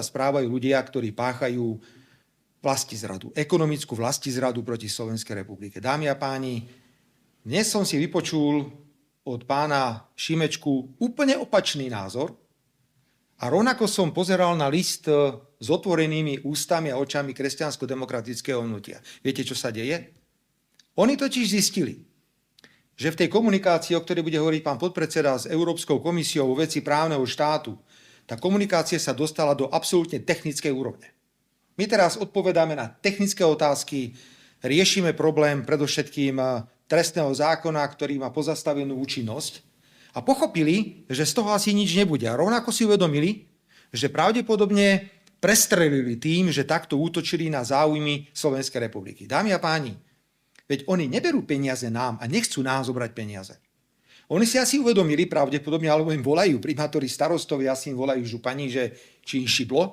správajú ľudia, ktorí páchajú vlastizradu, ekonomickú vlastizradu proti Slovenskej republike. Dámy a páni, dnes som si vypočul od pána Šimečku úplne opačný názor a rovnako som pozeral na list s otvorenými ústami a očami kresťansko-demokratického hnutia. Viete, čo sa deje? Oni totiž zistili, že v tej komunikácii, o ktorej bude hovoriť pán podpredseda s Európskou komisiou vo veci právneho štátu, tá komunikácia sa dostala do absolútne technickej úrovne. My teraz odpovedáme na technické otázky, riešime problém predovšetkým trestného zákona, ktorý má pozastavenú účinnosť a pochopili, že z toho asi nič nebude. A rovnako si uvedomili, že pravdepodobne prestrelili tým, že takto útočili na záujmy Slovenskej republiky. Dámy a páni, veď oni neberú peniaze nám a nechcú nám zobrať peniaze. Oni si asi uvedomili pravdepodobne, alebo im volajú primátori, starostovia, asi im volajú župani, že či im šiblo,